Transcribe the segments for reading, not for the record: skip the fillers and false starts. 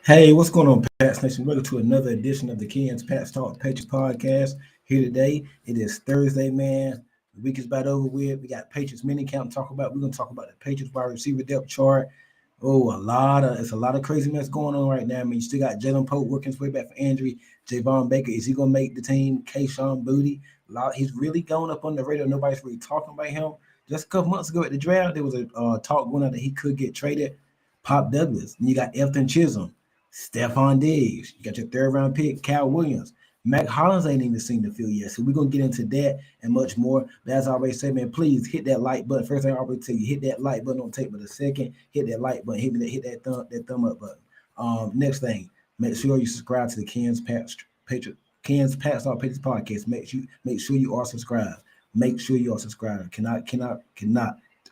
Hey, what's going on, Pats Nation? Welcome to another edition of the Ken's Pats Talk Patriots podcast. Here today, it is Thursday, man. The week is about over with. We got Patriots mini camp to talk about. We're gonna talk about the Patriots wide receiver depth chart. Oh, it's a lot of crazy mess going on right now. I mean, you still got Jalen Pope working his way back from injury. Javon Baker, is he gonna make the team? Kayshon Boutte, he's really going up on the radar. Nobody's really talking about him. Just a couple months ago at the draft, there was a talk going on that he could get traded. Pop Douglas, and you got Elton Chisholm. Stephon Diggs, you got your third round pick, Cal Williams. Mac Hollins ain't even seen the field yet. So we're going to get into that and much more. But as I already said, man, please hit that like button. First thing I always tell you, hit that like button. Don't take but a second. Hit that like button. Hit that thumb up button. Next thing, make sure you subscribe to the Ken's Pats Talk Patriots podcast. Make sure you are subscribed. Make sure you are subscribed. Cannot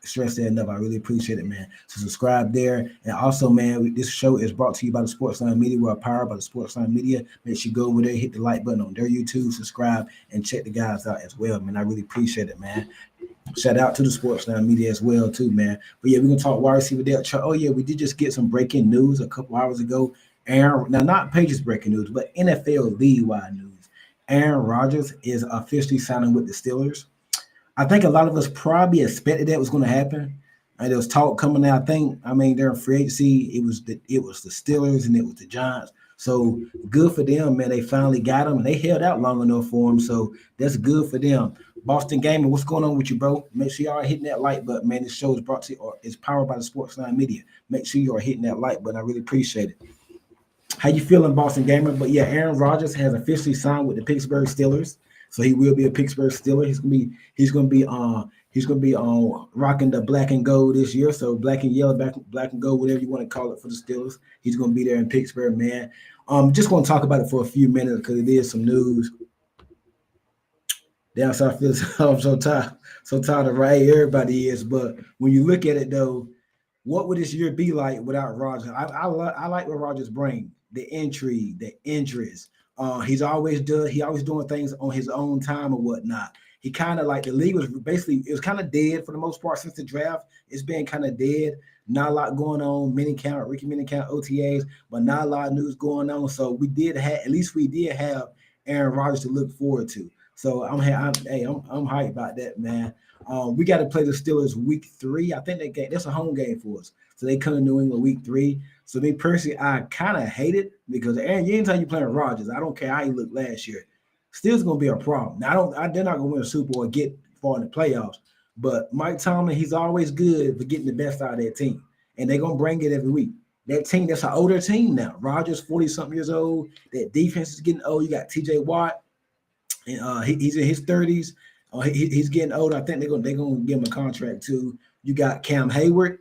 stress that enough. I really appreciate it, man. So subscribe there. And also, man, this show is brought to you by the Sportsline Media. We're powered by the Sportsline Media. Make sure you go over there, hit the like button on their YouTube, subscribe, and check the guys out as well, man. I really appreciate it, man. Shout out to the Sportsline Media as well, too, man. But yeah, we're gonna talk wide receiver depth. Oh yeah, we did just get some breaking news a couple hours ago. Now not Pages breaking news, but NFL league-wide news. Aaron Rodgers is officially signing with the Steelers. I think a lot of us probably expected that was going to happen. And there was talk coming out. They're in free agency. It was the Steelers and it was the Giants. So good for them, man. They finally got him, and they held out long enough for him. So that's good for them. Boston Gaming, what's going on with you, bro? Make sure you are hitting that like button, man. This show is brought to you, or is powered by the Sportsline Media. Make sure you are hitting that like button. I really appreciate it. How you feeling, Boston Gamer? But yeah, Aaron Rodgers has officially signed with the Pittsburgh Steelers. So he will be a Pittsburgh Steeler. He's gonna be rocking the black and gold this year. So black and yellow, black and gold, whatever you want to call it for the Steelers. He's gonna be there in Pittsburgh, man. Just want to talk about it for a few minutes because it is some news. Damn, so I feel I'm so tired of right. Everybody is, but when you look at it though, what would this year be like without Rodgers? I like what Rodgers brings, the intrigue, the interest. He always doing things on his own time or whatnot. He kind of like the league it was kind of dead for the most part since the draft. It's been kind of dead. Not a lot going on. Rookie mini count, OTAs, but not a lot of news going on. So we did have Aaron Rodgers to look forward to. So I'm hyped about that, man. We got to play the Steelers week 3. I think that's a home game for us. So they come to New England week 3. So me personally, I kind of hate it because Aaron, anytime you playing Rodgers, I don't care how he looked last year, still's gonna be a problem. Now they're not gonna win a Super Bowl or get far in the playoffs. But Mike Tomlin, he's always good for getting the best out of that team, and they're gonna bring it every week. That team, that's an older team now. Rodgers, 40-something years old. That defense is getting old. You got T.J. Watt, and he's in his 30s. He's getting old. I think they're gonna give him a contract too. You got Cam Hayward.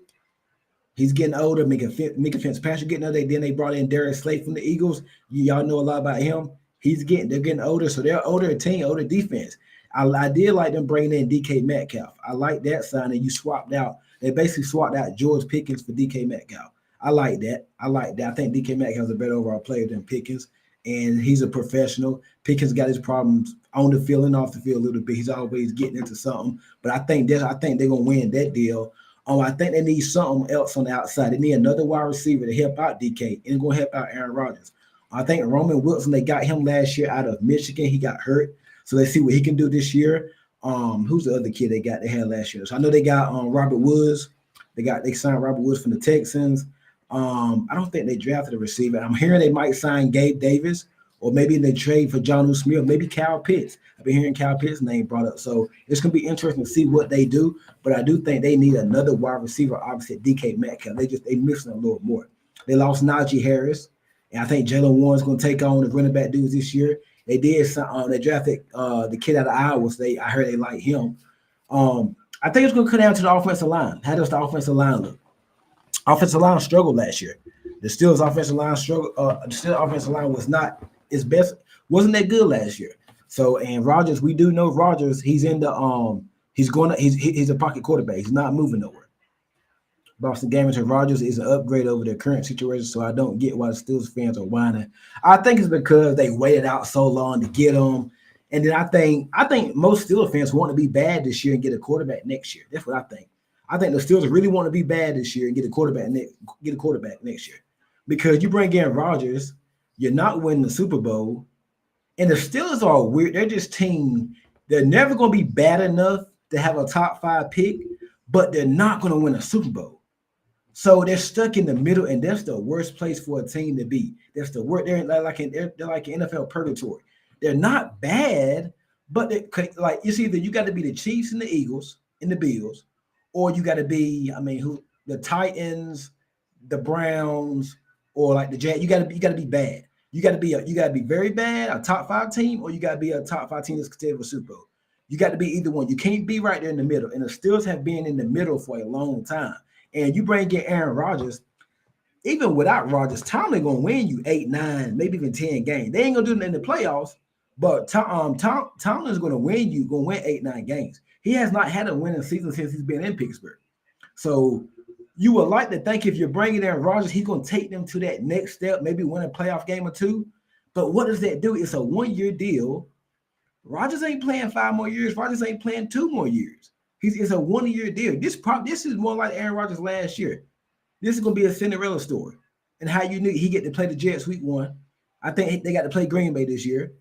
He's getting older. Mika Fitzpatrick getting older. Then they brought in Darius Slay from the Eagles. Y'all know a lot about him. They're getting older, so they're older team, older defense. I did like them bringing in DK Metcalf. I like that signing. You swapped out. They basically swapped out George Pickens for DK Metcalf. I like that. I think DK Metcalf is a better overall player than Pickens, and he's a professional. Pickens got his problems on the field and off the field a little bit. He's always getting into something, but I think they're gonna win that deal. I think they need something else on the outside. They need another wide receiver to help out DK and going to help out Aaron Rodgers. I think Roman Wilson, they got him last year out of Michigan. He got hurt. So let's see what he can do this year. Who's the other kid they had last year? So I know they got Robert Woods. They signed Robert Woods from the Texans. I don't think they drafted a receiver. I'm hearing they might sign Gabe Davis, or maybe they trade for Jonnu Smith, maybe Kyle Pitts. I've been hearing Kyle Pitts' name brought up. So it's going to be interesting to see what they do. But I do think they need another wide receiver, obviously DK Metcalf. They missing a little more. They lost Najee Harris, and I think Jalen Warren's going to take on the running back dudes this year. They drafted the kid out of Iowa. So I heard they like him. I think it's going to come down to the offensive line. How does the offensive line look? Offensive line struggled last year. The Steelers' offensive line struggled. The Steelers' offensive line was not its best. Wasn't that good last year. So, and Rodgers, we do know Rodgers. He's in the he's a pocket quarterback. He's not moving nowhere. Boston Gamers and Rodgers is an upgrade over their current situation, so I don't get why the Steelers fans are whining. I think it's because they waited out so long to get him, and then I think most Steelers fans want to be bad this year and get a quarterback next year. That's what I think. I think the Steelers really want to be bad this year and get a quarterback next year, because you bring in Rodgers, you're not winning the Super Bowl, and the Steelers are weird. They're just team. They're never going to be bad enough to have a top 5 pick, but they're not going to win a Super Bowl. So they're stuck in the middle, and that's the worst place for a team to be. That's the worst. They're like an NFL purgatory. They're not bad, but it's either you got to be the Chiefs and the Eagles and the Bills, or you got to be the Titans, the Browns, or like the Jags. You got to be bad. You got to be very bad, a top 5 team, or you got to be a top 5 team that's contending for Super Bowl. You got to be either one. You can't be right there in the middle. And the Steelers have been in the middle for a long time. And you bring in Aaron Rodgers, even without Rodgers, Tomlin gonna win you 8, 9, maybe even 10 games. They ain't gonna do it in the playoffs, but Tomlin's gonna win 8, 9 games. He has not had a winning season since he's been in Pittsburgh. So you would like to think if you're bringing in Rodgers, he's gonna take them to that next step, maybe win a playoff game or 2. But what does that do? It's a 1-year deal. Rodgers ain't playing 5 more years. Rodgers ain't playing 2 more years. It's a 1-year deal. This is more like Aaron Rodgers last year. This is going to be a Cinderella story. And how you knew he get to play the Jets week 1. I think they got to play Green Bay this year.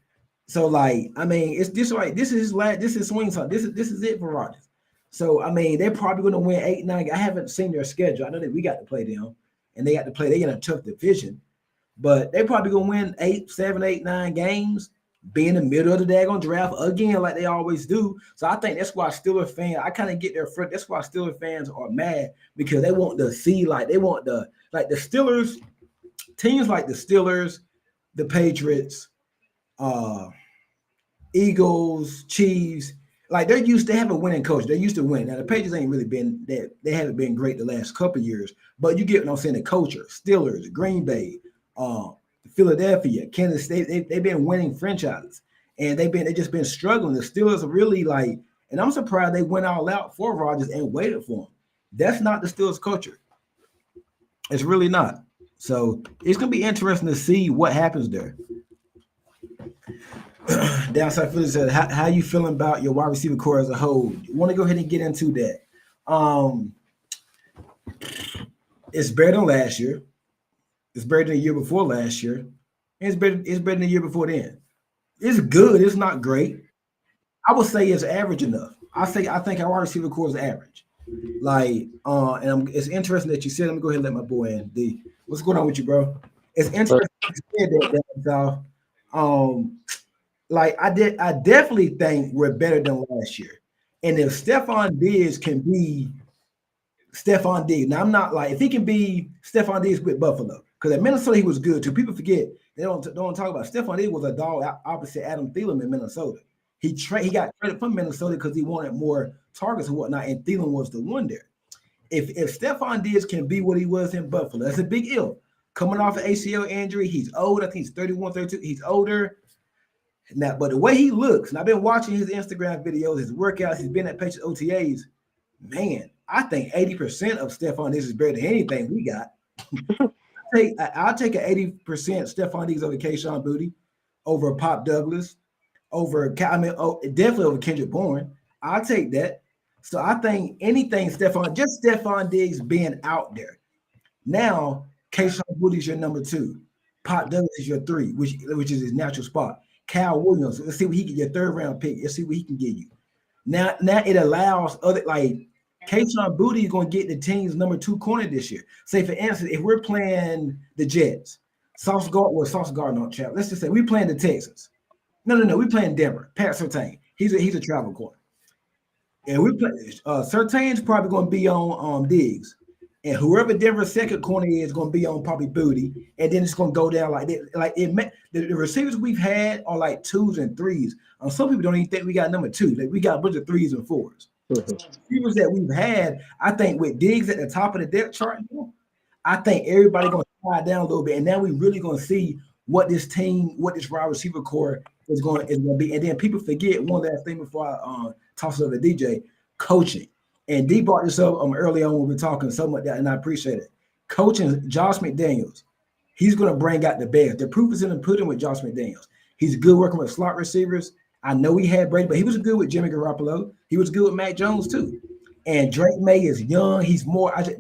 So it's this right. This is swing time. This is it for Rodgers. So they're probably going to win 8, 9. I haven't seen their schedule. I know that we got to play them, and they got to play. They in a tough division, but they're probably going to win 7, 8, 9 games. Be in the middle of the daggone draft again, like they always do. So I think that's why Steelers fans, I kind of get their front. That's why Steelers fans are mad, because they want to see the Steelers, teams like the Steelers, the Patriots, Eagles, Chiefs. Like they have a winning coach. They're used to winning. Now the Patriots ain't really been that. They haven't been great the last couple of years. But you get what I'm saying. The culture, Steelers, Green Bay, Philadelphia, Kansas State, they've been winning franchises, and they just been struggling. The Steelers are really and I'm surprised they went all out for Rodgers and waited for him. That's not the Steelers culture. It's really not. So it's gonna be interesting to see what happens there. Downside Philly said, how you feeling about your wide receiver core as a whole? You want to go ahead and get into that. It's better than last year. It's better than the year before last year. And it's better than the year before then. It's good. It's not great. I would say it's average enough. I think our wide receiver core is average. It's interesting that you said. Let me go ahead and let my boy in. What's going on with you, bro? It's interesting you said that. I definitely think we're better than last year. And if Stephon Diggs can be Stephon Diggs, now I'm not if he can be Stephon Diggs with Buffalo, because at Minnesota he was good too. People forget they don't talk about Stephon Diggs was a dog opposite Adam Thielen in Minnesota. He got traded from Minnesota because he wanted more targets and whatnot, and Thielen was the one there. If Stephon Diggs can be what he was in Buffalo, that's a big ill. Coming off an ACL injury, he's old. I think he's 31, 32. He's older. Now, but the way he looks, and I've been watching his Instagram videos, his workouts, he's been at Patriots OTAs. Man, I think 80% of Stephon Diggs is better than anything we got. I'll take an 80% Stephon Diggs over Kayshon Boutte, over Pop Douglas, definitely over Kendrick Bourne. I'll take that. So I think anything Stephon Diggs being out there. Now, Kayshon Boutte is your number 2. Pop Douglas is your 3, which is his natural spot. Cal Williams, let's see what he can get, 3rd round pick. Let's see what he can give you. Now it allows other, like Kayshon Boutte is going to get the team's number 2 corner this year. Say, for instance, if we're playing the Jets, Sauce Gardner on chat. Let's just say we're playing the Texans. No, we're playing Denver. Pat Surtain. He's a travel corner. And we play Surtain's probably going to be on Diggs. And whoever Denver's second corner is going to be on probably Boutte, and then it's going to go down like that. Like the receivers we've had are like 2s and 3s. Some people don't even think we got number 2. Like we got a bunch of 3s and 4s. Receivers that we've had, I think with Diggs at the top of the depth chart, I think everybody going to slide down a little bit, and now we really going to see what this wide receiver core is going to be. And then people forget one last thing before I toss it over to DJ: coaching. And D brought this up early on when we were talking something like that, and I appreciate it. Coaching Josh McDaniels, he's going to bring out the best. The proof is in the pudding with Josh McDaniels. He's good working with slot receivers. I know he had Brady, but he was good with Jimmy Garoppolo. He was good with Mac Jones too. And Drake May is young.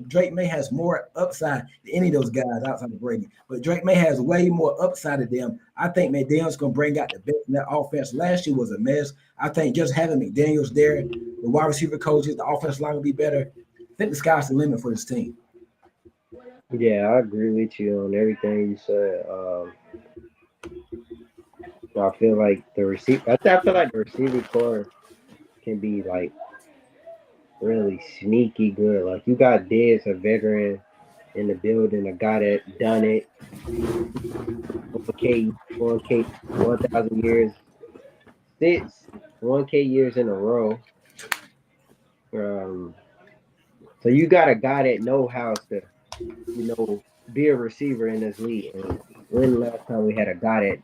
Drake May has more upside than any of those guys outside of Brady. But Drake May has way more upside of them. I think McDaniels going to bring out the best in that offense. Last year was a mess. I think just having McDaniels there, the wide receiver coaches, the offensive line will be better. I think the sky's the limit for this team. Yeah, I agree with you on everything you said. I feel like I feel like the receiver core can be like really sneaky good. Like you got Diggs, a veteran in the building, a guy that done it. 1,000 years, 1K years in a row. So you got a guy that knows how to, be a receiver in this league. And when the last time we had a guy that,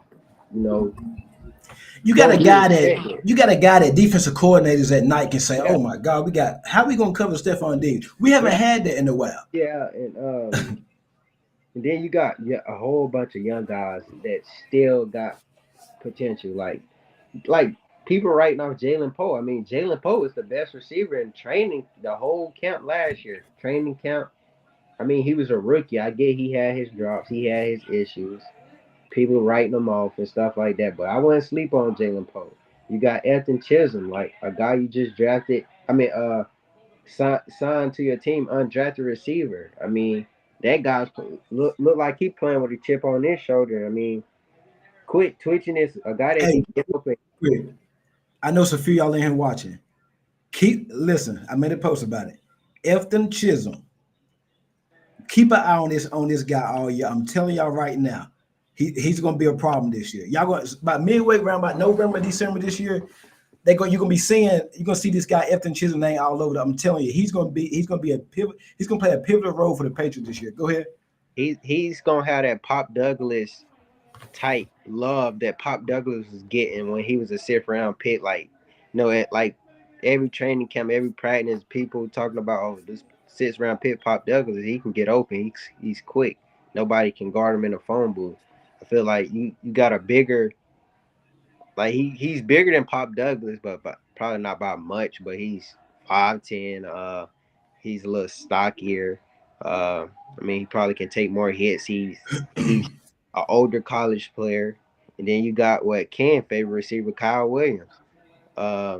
you got a guy that defensive coordinators at night can say, "Oh my God, how we gonna cover Stephon Diggs?" We haven't had that in a while. Yeah, and then you got a whole bunch of young guys that still got potential. Like people writing off Jalen Poe. I mean, Jalen Poe is the best receiver in training the whole camp last year. Training camp. I mean, he was a rookie. I get he had his drops. He had his issues. People writing him off and stuff like that. But I wouldn't sleep on Jalen Poe. You got Ethan Chisholm, like a guy you just drafted. I mean, signed to your team, undrafted receiver. I mean, that guy's look like he playing with a chip on his shoulder. I mean, quit twitching this. A guy that can get open. I know some few y'all in here watching. Listen. I made a post about it. Ethan Chisholm. Keep an eye on this guy all year. I'm telling y'all right now, he's going to be a problem this year. Y'all going about midway around about November, December this year. You're gonna see this guy Ethan Chisholm name all over. I'm telling you, he's gonna be a pivot. He's gonna play a pivotal role for the Patriots this year. Go ahead. He's gonna have that Pop Douglas type love that Pop Douglas was getting when he was a 6th round pick. Like, like every training camp, every practice, people talking about this 6th round pick Pop Douglas. He can get open. He's quick. Nobody can guard him in a phone booth. I feel like you got a bigger. Like he's bigger than Pop Douglas, but probably not by much. But he's 5'10". He's a little stockier. I mean, he probably can take more hits. He's an older college player. And then you got favorite receiver Kyle Williams. I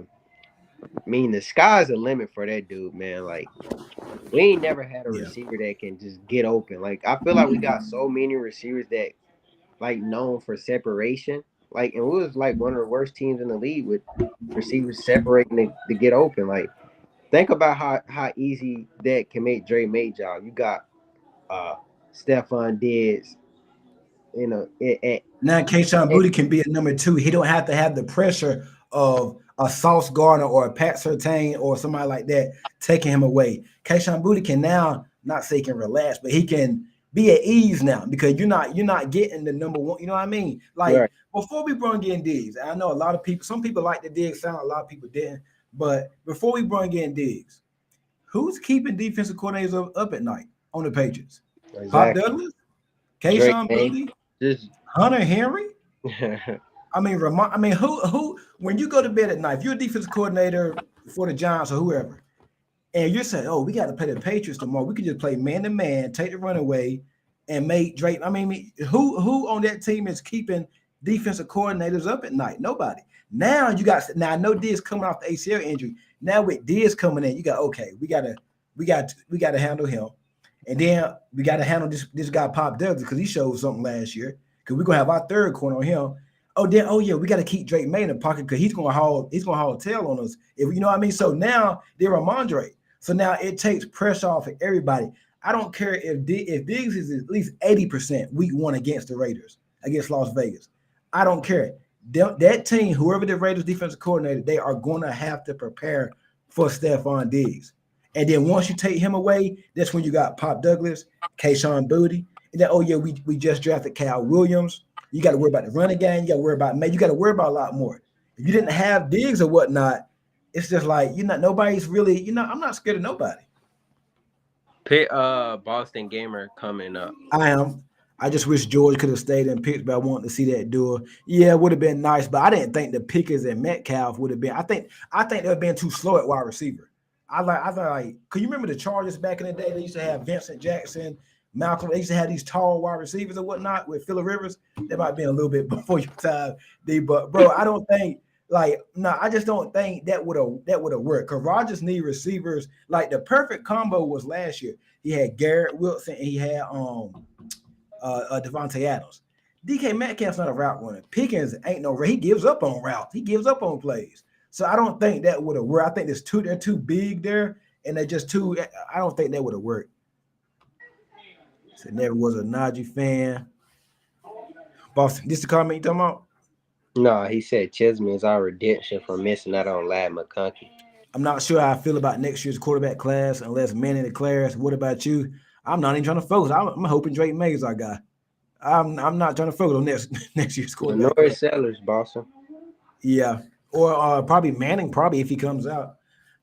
mean, the sky's the limit for that dude, man. Like, we ain't never had a receiver that can just get open. Like, I feel like we got so many receivers that like known for separation. Like, and we was like one of the worst teams in the league with receivers separating to get open. Like, think about how easy that can make Dre May job. You got Stephon Diggs, now Kayshon Boutte can be a number 2. He don't have to have the pressure of a Sauce Gardner or a Pat Surtain or somebody like that taking him away. Kayshon Boutte can now, not say he can relax, but he can be at ease now because you're not getting the number one. You know what I mean? Like Right. before we brought in Diggs, I know a lot of people. Some people like the Diggs sound, a lot of people didn't. But before we brought in Diggs, who's keeping defensive coordinators up at night on the Patriots? Pop Exactly. Douglas, Drake Kayshawn May. Booty, Just Hunter Henry. I mean, who? When you go to bed at night, if you're a defensive coordinator for the Giants or whoever, and you're saying, "Oh, we got to play the Patriots tomorrow. We could just play man to man, take the run away, and make Drake." I mean, who on that team is keeping defensive coordinators up at night? Nobody. Now you got now. I know Diz coming off the ACL injury. Now with Diz coming in, you got okay. We got to handle him, and then we got to handle this guy Pop Douglas because he showed something last year. Because we're gonna have our third corner on him. Oh yeah, we got to keep Drake May in the pocket because he's gonna haul tail on us. If you know what I mean. So now they're Ramondre. So now it takes pressure off of everybody. I don't care if Diggs is at least 80% week one against the Raiders, against Las Vegas. I don't care. That team, whoever the Raiders defensive coordinator, they are going to have to prepare for Stephon Diggs. And then once you take him away, that's when you got Pop Douglas, Kayshawn Booty. And then, oh yeah, we just drafted Cal Williams. You got to worry about the running game. You got to worry about May. You got to worry about a lot more. If you didn't have Diggs or whatnot, it's just like nobody's really, I'm not scared of nobody. Pitt, Boston Gamer coming up. I am. I just wish George could have stayed in Pittsburgh. I wanted to see that duel. Yeah, it would have been nice, but I didn't think the Pickers and Metcalf would have been. I think they were being too slow at wide receiver. I thought, could you remember the Chargers back in the day? They used to have Vincent Jackson, Malcolm. They used to have these tall wide receivers and whatnot with Phillip Rivers. That might be a little bit before your time, D. But bro, I don't think I just don't think that would have worked. Cause Rodgers need receivers. Like the perfect combo was last year. He had Garrett Wilson and he had Devontae Adams. DK Metcalf's not a route runner. Pickens ain't no. He gives up on routes. He gives up on plays. So I don't think that would have worked. I think they're too big there, and they're just too. I don't think that would have worked. So never was a Najee fan. Boston, this the comment you talking about? No, he said Chisholm is our redemption for missing out on Lad McConkey. I'm not sure how I feel about next year's quarterback class unless Manning declares. What about you? I'm not even trying to focus. I'm hoping Drake May is our guy. I'm not trying to focus on next year's quarterback. Norris Sellers, Boston. Yeah, or probably Manning. Probably if he comes out.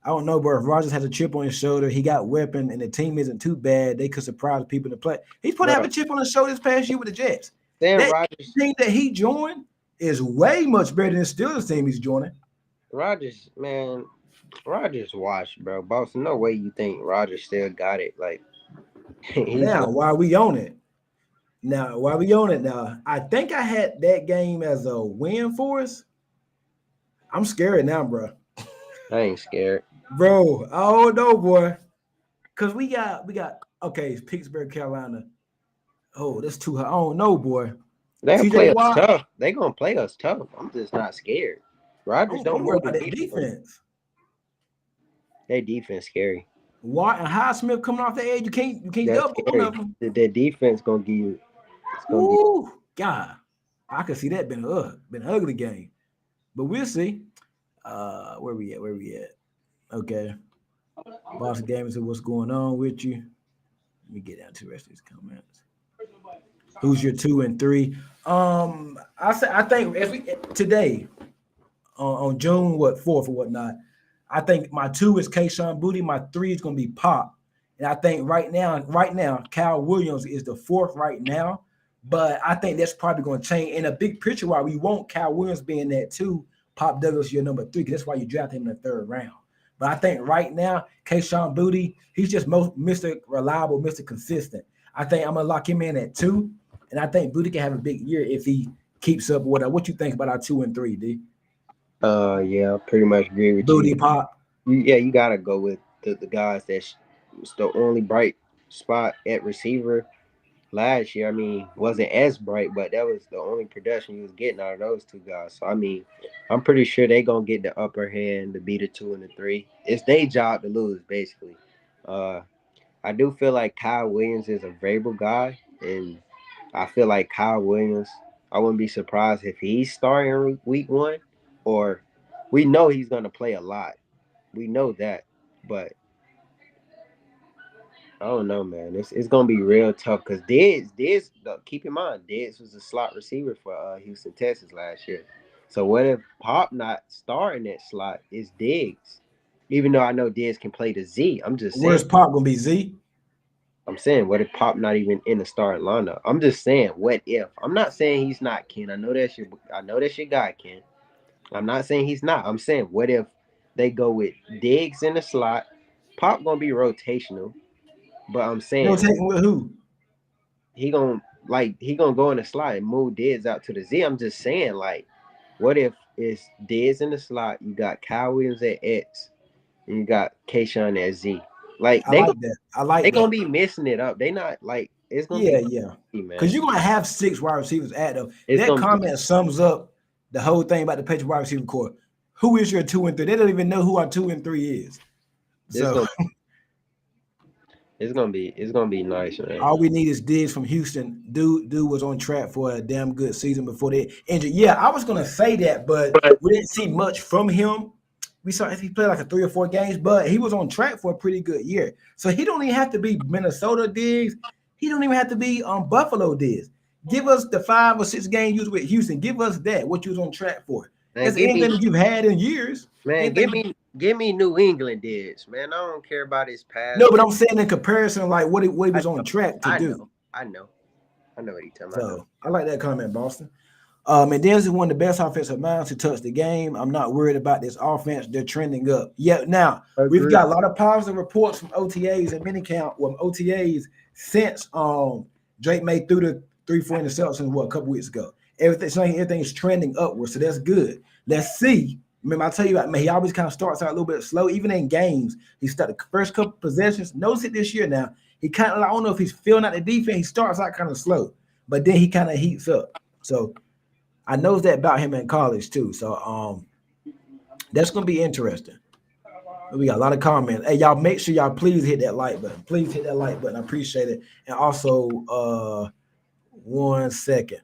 I don't know, but if Rodgers has a chip on his shoulder, he got weapon, and the team isn't too bad. They could surprise people to play. He's supposed to have a chip on his shoulder this past year with the Jets. Then That Rodgers, team that he joined is way much better than the Steelers team he's joining. Rodgers, man, Rodgers washed, bro. Boston, no way you think Rodgers still got it. Like Now, why we on it? Now, I think I had that game as a win for us. I'm scared now, bro. I ain't scared. Bro, oh no, boy. Cause we got okay, Pittsburgh, Carolina. Oh, that's too high. I don't know, boy. They'll play TJ us Watt. tough. They gonna play us tough. I'm just not scared. Rodgers I'm don't worried move the about that needle. defense. Their defense scary. Watt and Highsmith coming off the edge. You can't That's double one scary. of them. Their defense gonna give you. It's gonna give. Ooh, God. I can see that been an ugly game. But we'll see. Where we at? Okay. Boston Gaming said, what's going on with you? Let me get down to the rest of these comments. Who's your 2 and 3? I think today on June 4th or whatnot. I think my 2 is Kayshawn Booty. My 3 is gonna be Pop. And I think right now, Cal Williams is the 4th right now. But I think that's probably going to change in a big picture. Why we want Cal Williams being that 2, Pop Douglas your number 3, because that's why you draft him in the 3rd round. But I think right now, Kayshawn Booty, he's just Mr. Reliable, Mr. Consistent. I think I'm gonna lock him in at 2, and I think Booty can have a big year if he keeps up. What you think about our 2 and 3, D? Yeah, I pretty much agree with Booty you. Pop. Yeah, you gotta go with the guys that's the only bright spot at receiver. Last year, I mean, wasn't as bright, but that was the only production you was getting out of those 2 guys. So I mean, I'm pretty sure they gonna get the upper hand to be the 2 and the 3. It's their job to lose, basically. I do feel like Kyle Williams is a variable guy, and I feel like Kyle Williams. I wouldn't be surprised if he's starting week 1, or we know he's gonna play a lot. We know that, but I don't know, man. It's gonna be real tough because keep in mind, Diggs was a slot receiver for Houston Texans last year. So what if Pop not starting that slot is Diggs? Even though I know Diggs can play the Z, I'm just Where's saying. Pop gonna be? Z? I'm saying, what if Pop not even in the starting lineup? I'm just saying, what if? I'm not saying he's not Ken. I know that's your guy, Ken. I'm not saying he's not. I'm saying, what if they go with Diggs in the slot? Pop gonna be rotational, but I'm saying Rotating with who? he gonna go in the slot and move Diggs out to the Z. I'm just saying, like, what if it's Diggs in the slot? You got Kyle Williams at X, and you got Kayshawn at Z. Like I like that. I like they that. gonna be missing it up. They not like it's gonna Yeah, be yeah. man. Because you're gonna have 6 wide receivers at though. It's That gonna be comment sums up the whole thing about the Patriots wide receiver core. Who is your 2 and 3? They don't even know who our 2 and 3 is. So it's gonna be nice, man. all we need is Diggs from Houston. Dude was on track for a damn good season before they injured. Yeah, I was gonna say that, but we didn't see much from him. We saw he played like a 3 or 4 games, but he was on track for a pretty good year. So he don't even have to be Minnesota Diggs. He don't even have to be Buffalo Diggs. Give us the 5 or 6 games you was with Houston. Give us that, what you was on track for. Man, That's anything that you've had in years. Man, give me New England Diggs, man. I don't care about his past. No, but I'm saying in comparison, like what he was on track to do. I know what he's talking about. So I like that comment, Boston. And Dennis is one of the best offensive minds to touch the game. I'm not worried about this offense. They're trending up. Yeah, now we've got a lot of positive reports from OTAs and minicamp. Well, OTAs since Drake May threw the 3-4 interceptions a couple weeks ago. Everything's trending upward, so that's good. Let's see. Remember, I tell you, man, he always kind of starts out a little bit slow, even in games. He started the first couple possessions. Notice it this year now. He kind of, I don't know if he's filling out the defense. He starts out kind of slow, but then he kind of heats up. So I know that about him in college too. So that's gonna be interesting. We got a lot of comments. Hey, y'all, make sure y'all please hit that like button. Please hit that like button. I appreciate it. And also, 1 second.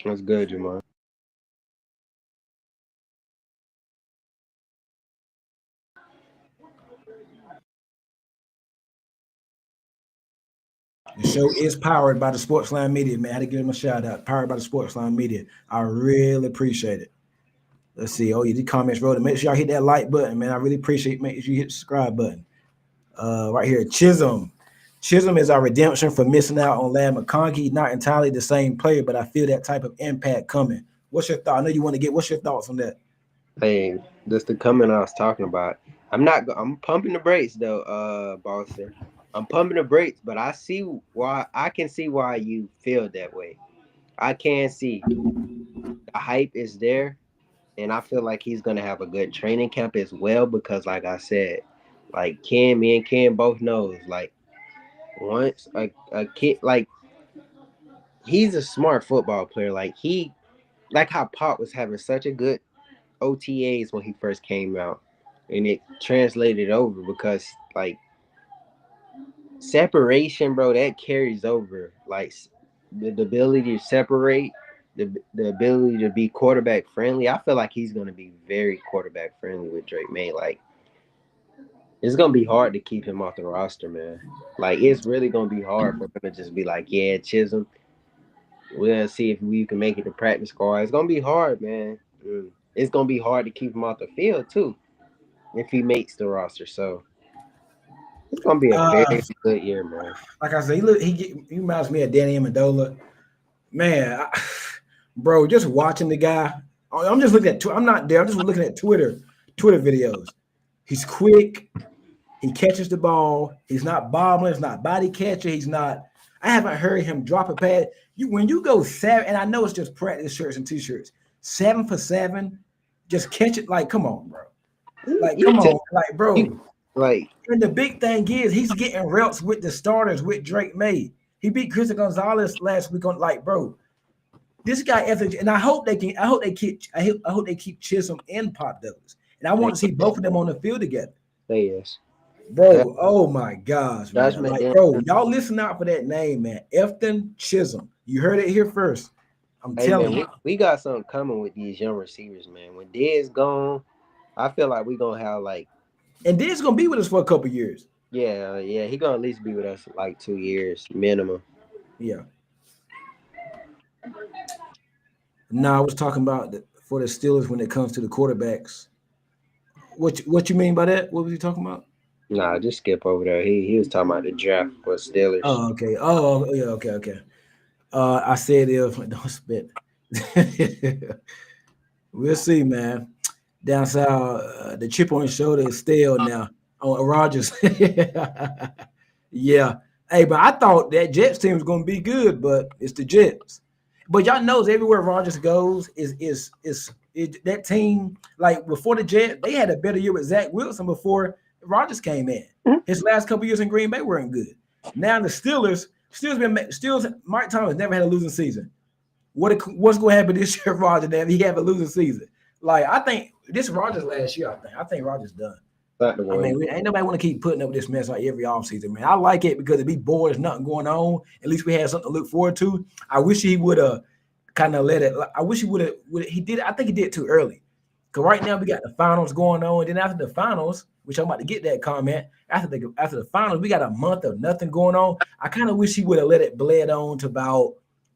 That's good, Jamal. The show is powered by the Sportsline Media, man. I had to give him a shout out. Powered by the Sportsline Media. I really appreciate it. Let's see. Oh, you did comments, Rhoda. Make sure y'all hit that like button, man. I really appreciate it. Make sure you hit the subscribe button. Right here, Chisholm. Chisholm is our redemption for missing out on Ladd McConkey. Not entirely the same player, but I feel that type of impact coming. What's your thought? I know you want to get. What's your thoughts on that? Hey, that's the comment I was talking about. I'm pumping the brakes though, Boston. I'm pumping the brakes, but I can see why you feel that way. I can see the hype is there, and I feel like he's gonna have a good training camp as well because, like I said, like me and Ken both knows, like once a kid, like he's a smart football player, like how Pop was having such a good OTAs when he first came out, and it translated over because like separation, bro, that carries over. Like the ability to separate, the ability to be quarterback friendly. I feel like he's gonna be very quarterback friendly with Drake May. Like it's gonna be hard to keep him off the roster, man. Like it's really gonna be hard for him to just be like, yeah, Chisholm. We're gonna see if we can make it to practice squad. It's gonna be hard, man. It's gonna be hard to keep him off the field too if he makes the roster. So it's gonna be a very good year, man. Like I said, he reminds me of Danny Amendola. Man, bro, just watching the guy. I'm just looking at. I'm not there. I'm just looking at Twitter videos. He's quick. He catches the ball. He's not bobbling. He's not body catcher. He's not. I haven't heard him drop a pad. When you go 7, and I know it's just practice shirts and t-shirts. 7 for 7, just catch it. Like, come on, bro. Like, come on, like, bro. Like, and the big thing is he's getting reps with the starters with Drake May. He beat Christian Gonzalez last week on, like, bro. This guy, and I hope they keep Chisholm and Pop Douglas, and I want to see both of them on the field together. Yes, bro. Oh my gosh, man. Like, bro, y'all listen out for that name, man. Efton Chisholm. You heard it here first. I'm telling you, we got something coming with these young receivers, man. When Diggs gone, I feel like we're gonna have like, and Diggs gonna be with us for a couple years. Yeah, he gonna at least be with us like 2 years minimum. Yeah. No, I was talking about for the Steelers when it comes to the quarterbacks. What you mean by that? What was he talking about? Nah, just skip over there. He was talking about the draft for Steelers. Oh, okay. Oh, yeah. Okay, okay. I said if don't spit. We'll see, man. Down south, the chip on his shoulder is stale now. On Rogers. Yeah. Hey, but I thought that Jets team was gonna be good, but it's the Jets. But y'all knows everywhere Rogers goes is that team like before the Jets, they had a better year with Zach Wilson before Rogers came in. His last couple years in Green Bay weren't good. Now the Steelers Mike Thomas never had a losing season. What's going to happen this year, Roger? If he have a losing season, like I think this Rogers last year. I think Rogers done. Not the I one. mean, ain't nobody want to keep putting up with this mess like every offseason, man. I like it because it be bored, there's nothing going on. At least we had something to look forward to. I wish he would have kind of let it. I wish he would have. He did. I think he did too early. Because right now we got the finals going on, and then after the finals, which I'm about to get that comment after the finals, we got a month of nothing going on. I kind of wish he would have let it bled on to about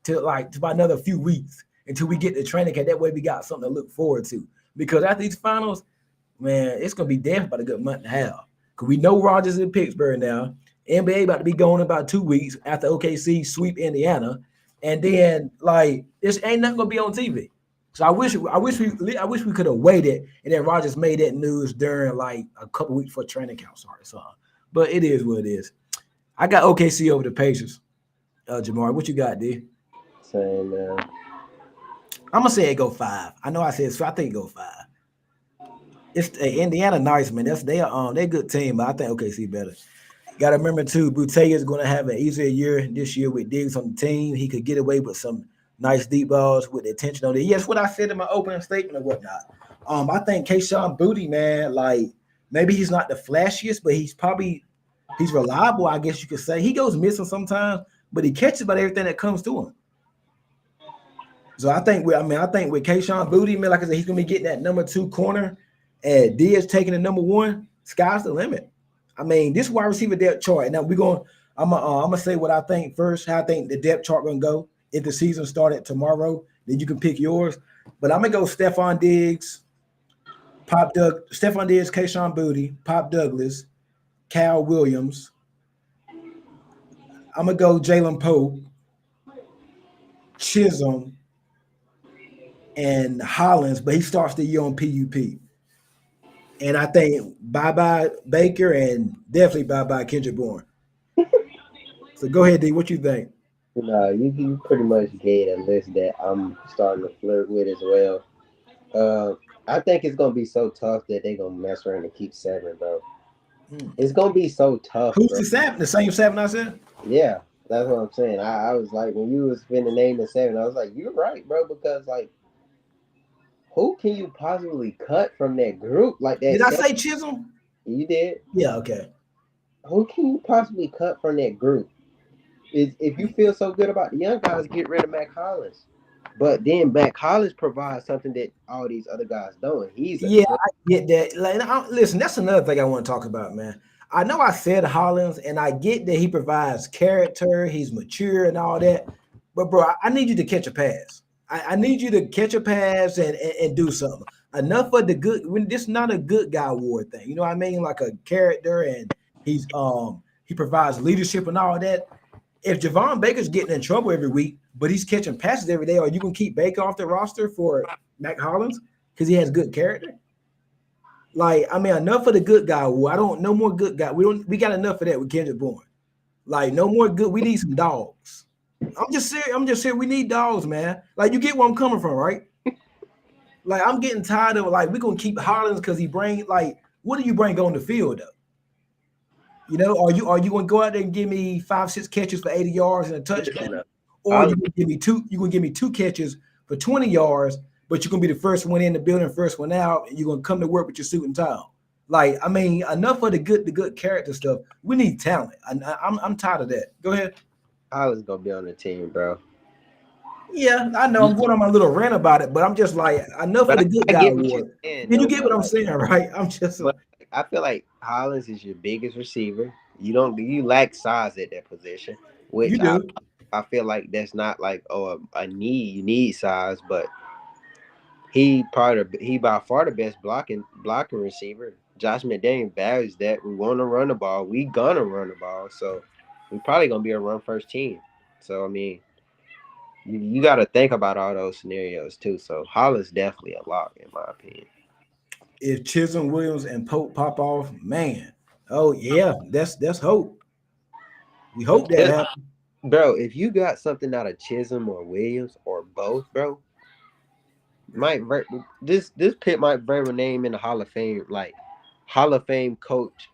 another few weeks until we get the training camp. That way we got something to look forward to. Because after these finals, man, it's gonna be dead for about a good month and a half. Cause we know Rogers in Pittsburgh now. NBA about to be going in about 2 weeks after OKC sweep Indiana, and then like this ain't nothing gonna be on TV. So I wish we could have waited, and then Rogers made that news during like a couple weeks for training camp started. So, but it is what it is. I got OKC over the Pacers. Jamar, what you got, D? Saying, I'm gonna say it go 5. I know I said so. I think it go 5. It's Indiana nice, man. They're a good team, but I think OKC better. Got to remember too, Boutte is going to have an easier year this year with Diggs on the team. He could get away with some nice deep balls with the attention on it. Yes, what I said in my opening statement or whatnot. I think Kayshon Boutte, man, like maybe he's not the flashiest, but he's reliable. I guess you could say he goes missing sometimes, but he catches about everything that comes to him. So I think with Kayshon Boutte, man, like I said, he's gonna be getting that number 2 corner. And Diaz taking the number 1, sky's the limit. I mean, this wide receiver depth chart. Now I'm gonna say what I think first, how I think the depth chart gonna go. If the season started tomorrow, then you can pick yours. But I'm gonna go Stephon Diggs, Kayshon Boutte, Pop Douglas, Cal Williams. I'm gonna go Jalen Pope, Chisholm, and Hollins, but he starts the year on PUP. And I think bye-bye Baker and definitely bye-bye Kendrick Bourne. So go ahead, D. What you think? No, you pretty much gave a list that I'm starting to flirt with as well. I think it's gonna be so tough that they're gonna mess around and keep 7, bro. It's gonna be so tough. Who's bro. the 7? The same 7 I said? Yeah, that's what I'm saying. I was like, when you was finna name the 7, I was like, you're right, bro, because like, who can you possibly cut from that group like that? Did I say Chisholm? You did? Yeah, okay. Who can you possibly cut from that group? If you feel so good about the young guys, get rid of Mac Hollins. But then Mac Hollins provides something that all these other guys don't. I get that. Like, listen, that's another thing I want to talk about, man. I know I said Hollins, and I get that he provides character, he's mature and all that. But bro, I need you to catch a pass. I need you to catch a pass and do something. Enough of the good. When this is not a good guy award thing, you know what I mean? Like a character, and he provides leadership and all that. If Javon Baker's getting in trouble every week, but he's catching passes every day, are you gonna keep Baker off the roster for Mac Hollins because he has good character? Like, I mean, enough of the good guy award. No more good guy. We got enough of that with Kendrick Bourne. Like, no more good. We need some dogs. I'm just serious. We need dogs, man. Like, you get where I'm coming from, right? Like, I'm getting tired of like we're gonna keep Hollins because he bring like what do you bring on the field though? You know, are you gonna go out there and give me 5-6 catches for 80 yards and a touchdown, or you gonna give me 2? You gonna give me 2 catches for 20 yards, but you're gonna be the first one in the building, first one out, and you're gonna come to work with your suit and tie. Like, I mean, enough of the good character stuff. We need talent. I'm tired of that. Go ahead. Hollins gonna be on the team, bro. Yeah, I know. I'm going on my little rant about it, but I'm just like enough of the good guy award. Did you get what I'm saying, right? I'm just. But I feel like Hollins is your biggest receiver. You lack size at that position, You which do. I feel like that's not like a need. You need size, but he by far the best blocking receiver. Josh McDaniels values that. We want to run the ball. We gonna run the ball. So we probably gonna be a run first team. So I mean, you got to think about all those scenarios too. So Holland's definitely a lock in my opinion. If Chisholm, Williams, and Pope pop off, man, oh yeah, that's hope. We hope that It- happens. bro, if you got something out of Chisholm or Williams or both, bro, might this Pitt might very well name in the Hall of Fame, like Hall of Fame coach.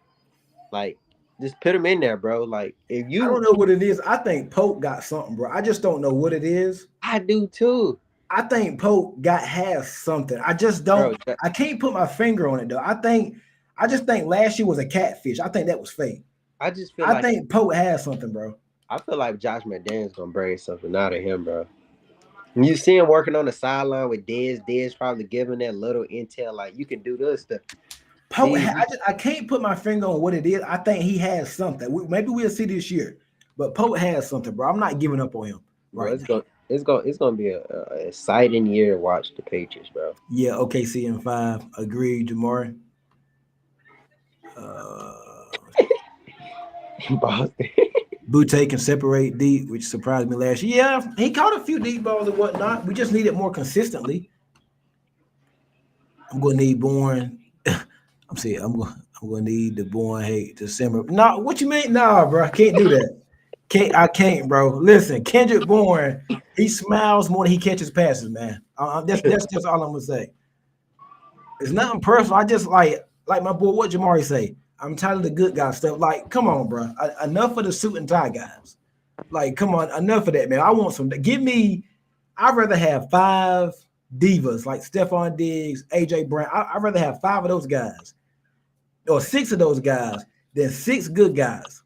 Like just put him in there, bro. Like if I don't you, know what it is. I think Pope got something, bro. I just don't know what it is. I do too, I think Pope has something. I just bro. don't. I can't put my finger on it though. I just think last year was a catfish. I think that was fake. I just feel I like think Pope has something, bro. I feel like Josh McDaniels gonna bring something out of him, bro. You see him working on the sideline with Dez. Dez probably giving that little intel, like you can do this stuff. Pope, I can't put my finger on what it is. I think he has something. Maybe we'll see this year, but Pope has something, bro. I'm not giving up on him. Bro, it's gonna be a exciting year to watch the Patriots, bro. Yeah, OKC in 5. Agreed, Jamar. Boston. Butte can separate deep, which surprised me last year. Yeah, he caught a few deep balls and whatnot. We just need it more consistently. I'm gonna need Bourne. I'm gonna need the Bourne hate to simmer. Nah, what you mean? Nah, bro, I can't do that. I can't, bro. Listen, Kendrick Bourne, he smiles more than he catches passes, man. That's just all I'm gonna say. It's nothing personal. I just like my boy. What Jamari say? I'm tired of the good guy stuff. Like, come on, bro. Enough of the suit and tie guys. Like, come on, enough of that, man. I want some. Give me. I'd rather have 5 divas like Stephon Diggs, AJ Brown. I'd rather have 5 of those guys or 6 of those guys than 6 good guys.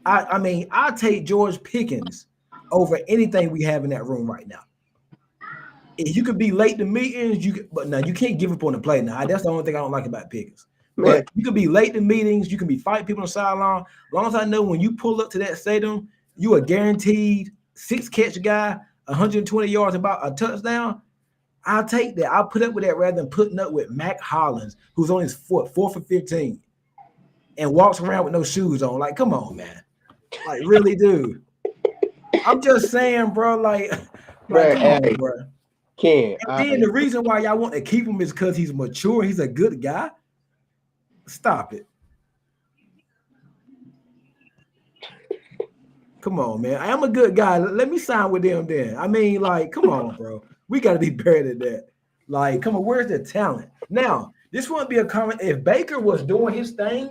I mean, I'll take George Pickens over anything we have in that room right now. If you could be late to meetings, but now you can't give up on the play. Now that's the only thing I don't like about Pickens. Man. But you can be late to meetings, you can be fighting people on the sideline. As long as I know when you pull up to that stadium, you are guaranteed 6 catch guy, 120 yards, about a touchdown. I'll take that. I'll put up with that rather than putting up with Mac Hollins, who's on his 4 for 15 and walks around with no shoes on. Like, come on, man. Like, really, dude. I'm just saying, bro. Like Bro, come on, bro. Ken, And then the reason why y'all want to keep him is because he's mature. He's a good guy. Stop it. Come on, man. I am a good guy. Let me sign with them then. I mean, like, come on, bro. We got to be better than that. Like, come on, where's the talent? Now, this wouldn't be a comment. If Baker was doing his thing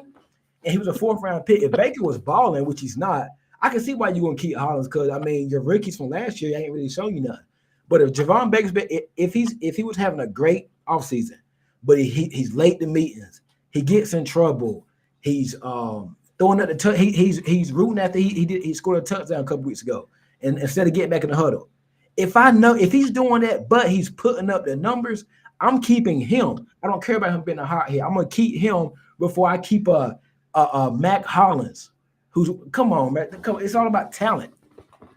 and he was a 4th round pick, if Baker was balling, which he's not, I can see why you're going to keep Hollins because, I mean, your rookies from last year ain't really showing you nothing. But if Javon Baker's if he was having a great offseason, but he's late to meetings, he gets in trouble, he's throwing up the he's rooting after he scored a touchdown a couple weeks ago, and instead of getting back in the huddle. If I know if he's doing that, but he's putting up the numbers, I'm keeping him. I don't care about him being a hot hit. I'm gonna keep him before I keep a Mac Hollins, who's come on, man. It's all about talent.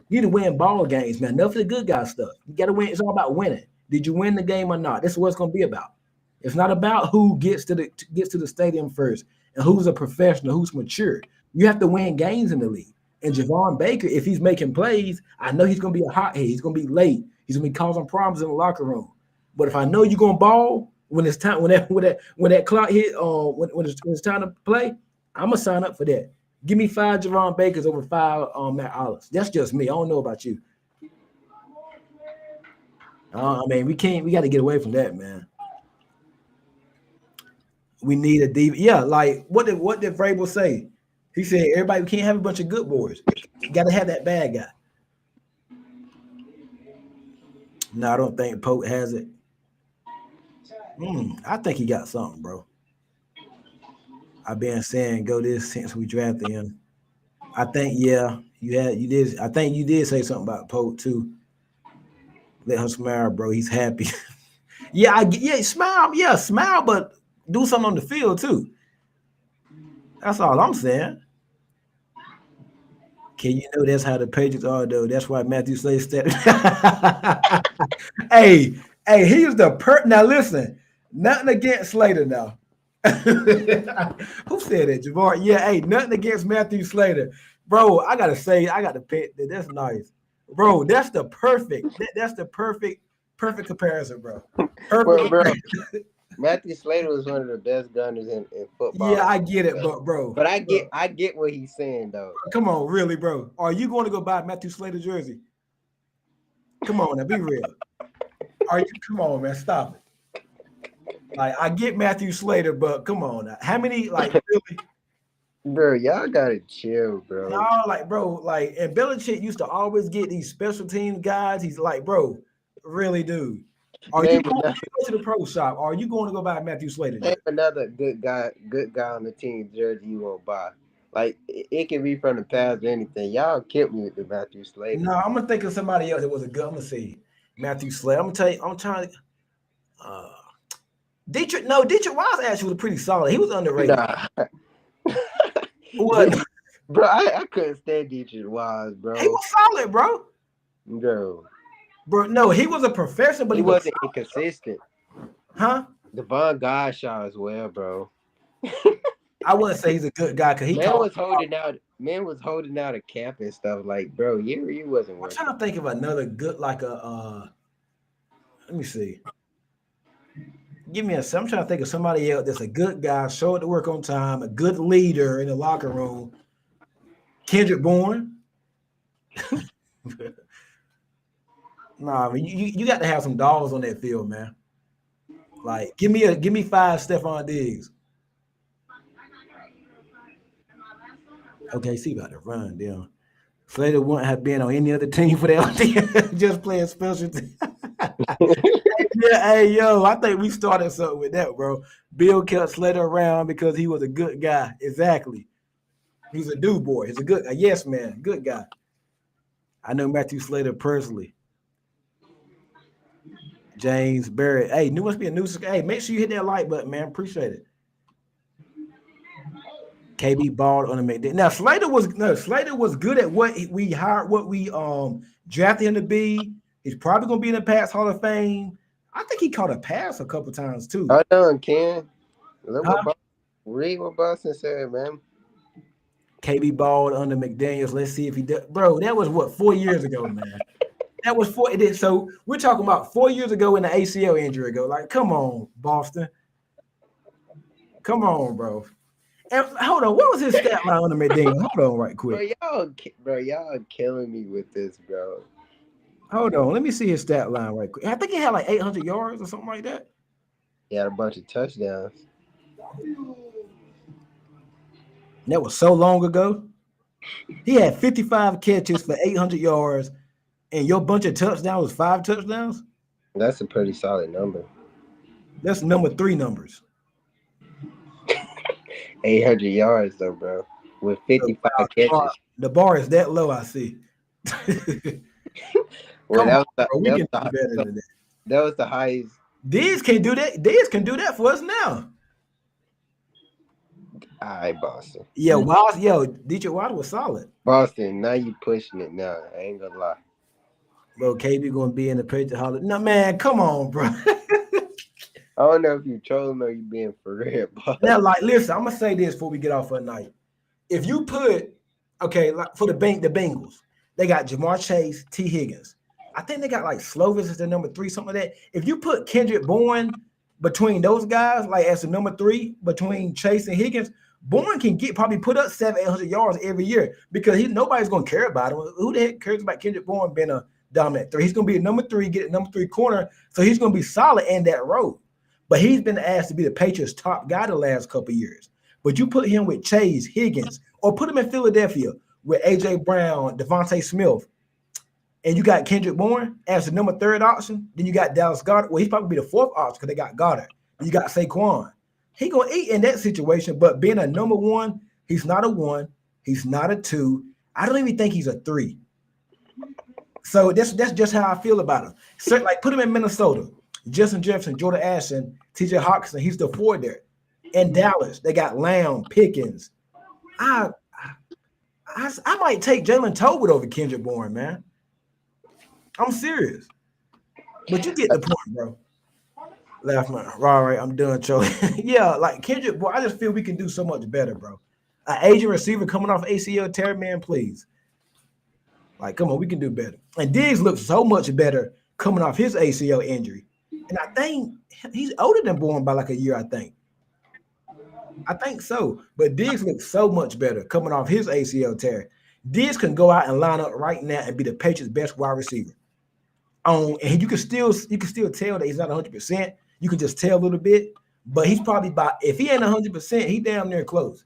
You need to win ball games, man. Enough of the good guy stuff. You got to win. It's all about winning. Did you win the game or not? That's what it's going to be about. It's not about who gets to the stadium first and who's a professional, who's mature. You have to win games in the league. And Javon Baker, if he's making plays, I know he's going to be a hothead. He's going to be late. He's going to be causing problems in the locker room. But if I know you're going to ball when it's time, when that clock hit, when it's time to play, I'm gonna sign up for that. Give me 5 Javon Bakers over 5 Matt Hollins. That's just me. I don't know about you. I mean, we got to get away from that, man. We need a deep. Yeah, like what did Vrabel say? He said everybody can't have a bunch of good boys. You got to have that bad guy. No, I don't think Pope has it. I think he got something, bro. I've been saying go this since we drafted him. I think you did. I think you did say something about Pope too. Let him smile, bro. He's happy. Smile, but do something on the field too. That's all I'm saying. Can you know that's how the Patriots are though? That's why Matthew Slater said. Hey, hey, he's the now listen, nothing against Slater now. Who said that, Javar? Yeah, hey, nothing against Matthew Slater. Bro, I gotta say, I got to pet that. That's nice. Bro, that's the perfect, that's the perfect comparison, bro. Bro, Perfect. Matthew Slater was one of the best gunners in football. Yeah, I get it, but bro. But I get what he's saying though. Come on, really, bro. Are you going to go buy Matthew Slater jersey? Come on, now be real. Are you? Come on, man, stop it. Like I get Matthew Slater, but come on, now. How many like really? Bro, y'all gotta chill, bro. No, like bro, like and Belichick used to always get these special team guys. He's like, bro, really, dude. Are you going to go to the pro shop? Or are you going to go buy Matthew Slater? Name another good guy on the team jersey you won't buy. Like it can be from the past or anything. Y'all killed me with the Matthew Slater. No, I'm gonna think of somebody else that was a good. I'm gonna see Matthew Slater. I'm gonna tell you. I'm trying to. Dietrich Wise actually was pretty solid. He was underrated. Nah. What? Bro, I couldn't stand Dietrich Wise, bro. He was solid, bro. Bro, no, he was a professional, but he wasn't inconsistent. Huh? Devon Godshaw as well, bro. I wouldn't say he's a good guy because Man was holding out a cap and stuff. Like, bro, you wasn't working. I'm trying to think of another good, like a. Let me see. Give me a. I'm trying to think of somebody else that's a good guy, show up to work on time, a good leader in the locker room. Kendrick Bourne. Nah, I mean, you got to have some dogs on that field, man. Like, give me 5 Stephon Diggs. Okay, see about the run, damn. Slater wouldn't have been on any other team for that. Just playing special team. Yeah, hey, yo, I think we started something with that, bro. Bill kept Slater around because he was a good guy. Exactly. He's a do boy. He's a good, yes, man, good guy. I know Matthew Slater personally. James Barrett. Hey, must be a new. Hey, make sure you hit that like button, man. Appreciate it. KB balled on the McDaniel. Now Slater was good at what we hired, what we drafted him to be. He's probably gonna be in the Pats Hall of Fame. I think he caught a pass a couple times too. Hold on, Ken. Read what Boston said, man. KB balled under McDaniels. Let's see if he does. Bro, that was what 4 years ago, man. That was 4. So we're talking about 4 years ago in the ACL injury ago. Like, come on, Boston. Come on, bro. And hold on, what was his stat line on the McDaniel? Hold on, right quick. Bro, y'all killing me with this, bro. Hold on, let me see his stat line right quick. I think he had like 800 yards or something like that. He had a bunch of touchdowns. That was so long ago. He had 55 catches for 800 yards, and your bunch of touchdowns was 5 touchdowns? That's a pretty solid number. That's number 3 numbers. 800 yards, though, bro. With 55 catches. The bar is that low, I see. Well, that was the highest. Diz can do that. Diz can do that for us now. All right, Boston. Yeah, DJ Watt was solid. Boston, now you pushing it now. I ain't gonna lie. Bro, KB gonna be in the Patriot Hall. No, man, come on, bro. I don't know if you trolling or you being for real, but now, like, listen, I'm gonna say this before we get off for the night. If you put, like for the Bengals, they got Jamar Chase, T. Higgins. I think they got like Slovis as the number 3, something like that. If you put Kendrick Bourne between those guys, like as the number 3 between Chase and Higgins, Bourne can probably put up 700-800 yards every year because nobody's gonna care about him. Who the heck cares about Kendrick Bourne being a dominant 3? He's gonna be a number 3, get a number 3 corner, so he's gonna be solid in that role. But he's been asked to be the Patriots' top guy the last couple of years. But you put him with Chase, Higgins, or put him in Philadelphia with A.J. Brown, Devontae Smith, and you got Kendrick Bourne as the number 3rd option. Then you got Dallas Goedert. Well, he's probably be the 4th option because they got Goddard. Then you got Saquon. He gonna eat in that situation. But being a number 1, he's not a 1. He's not a 2. I don't even think he's a 3. So that's just how I feel about him. So, like, put him in Minnesota. Justin Jefferson, Jordan Ashton, T.J. Hawkinson. He's the 4 there. In Dallas, they got Lamb, Pickens. I I might take Jalen Tolbert over Kendrick Bourne, man. I'm serious. But you get the point, bro. Laugh, man. All right, I'm done, Joe. Yeah, like Kendrick, boy, I just feel we can do so much better, bro. An Asian receiver coming off ACL tear, man, please. Like, come on, we can do better. And Diggs looks so much better coming off his ACL injury. And I think he's older than Bourne by like a year, I think. I think so. But Diggs looks so much better coming off his ACL tear. Diggs can go out and line up right now and be the Patriots' best wide receiver. And you can still tell that he's not 100%. You can just tell a little bit, but he's probably about, if he ain't 100%, he damn near close.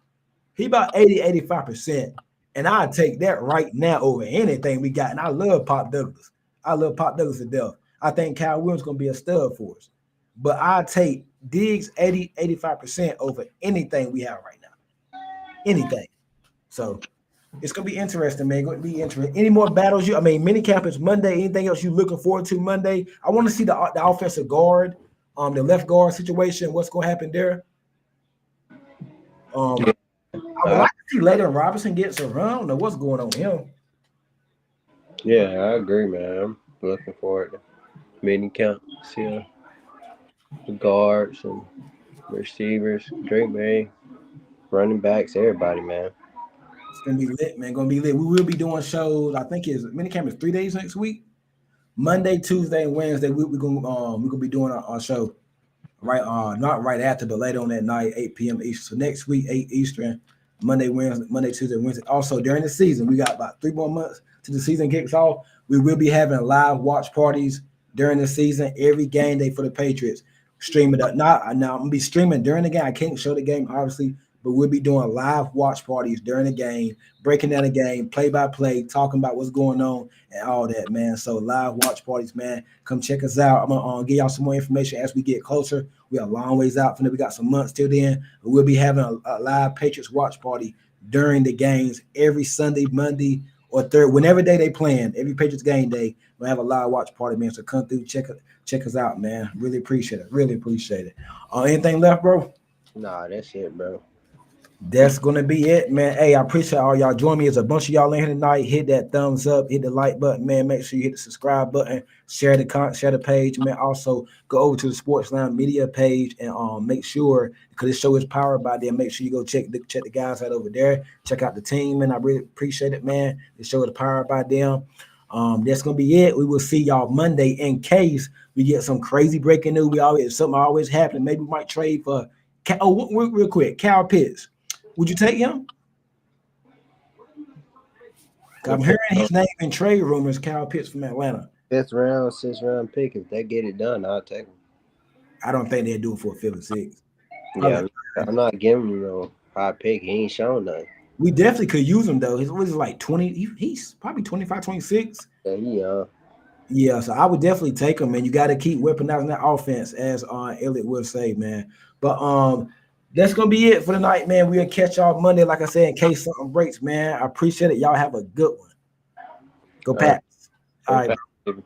He about 80, 85%. And I'd take that right now over anything we got. And I love Pop Douglas. I love Pop Douglas to death. I think Kyle Williams is going to be a stud for us. But I'd take Diggs 80, 85% over anything we have right now. Anything. So it's going to be interesting, man. Going to be interesting. Any more battles? Minicamp is Monday. Anything else you looking forward to Monday? I want to see the offensive guard, the left guard situation. What's going to happen there? I would like to see Leighton Robinson get some run. I don't know what's going on with him. Yeah, I agree, man. I'm looking forward to minicamp. See the guards and receivers, Drake May, running backs, everybody, man. It's gonna be lit, man. Gonna be lit. We will be doing shows. I think minicamp is 3 days next week. Monday, Tuesday, and Wednesday. We're gonna be doing our show. Right, not right after, but later on that night, 8 p.m. Eastern. So next week, 8 Eastern, Monday, Tuesday, Wednesday. Also, during the season, we got about 3 more months till the season kicks off. We will be having live watch parties during the season, every game day for the Patriots. Streaming up. Now I'm gonna be streaming during the game. I can't show the game, obviously, but we'll be doing live watch parties during the game, breaking down the game, play by play, talking about what's going on and all that, man. So live watch parties, man. Come check us out. I'm gonna give y'all some more information as we get closer. We are a long ways out from there. We got some months till then. But we'll be having a live Patriots watch party during the games every Sunday, Monday, or third, whenever day they playing. Every Patriots game day, we'll have a live watch party, man. So come through, check us out, man. Really appreciate it. Really appreciate it. Anything left, bro? Nah, that's it, bro. That's gonna be it, man. Hey, I appreciate all y'all joining me. There's a bunch of y'all in here tonight. Hit that thumbs up, hit the like button, man. Make sure you hit the subscribe button, share the page, man. Also, go over to the Sportsline Media page and make sure, because this show is powered by them. Make sure you go check the guys out over there. Check out the team, and I really appreciate it, man. The show is powered by them. That's gonna be it. We will see y'all Monday in case we get some crazy breaking news. Something always happening. Maybe we might trade for real quick, Kyle Pitts. Would you take him? I'm hearing his name in trade rumors, Kyle Pitts from Atlanta. 5th round, 6th round pick. If they get it done, I'll take him. I don't think they'll do it for a 5th or 6th. Yeah, I'm not giving him no high pick. He ain't shown nothing. We definitely could use him, though. He's like 20. He's probably 25, 26. Yeah, Yeah, so I would definitely take him, man. You got to keep weaponizing that offense, as Elliott would say, man. But that's gonna be it for tonight, man. We'll catch y'all Monday, like I said, in case something breaks, man. I appreciate it. Y'all have a good one. Go Pats. All right. Bro.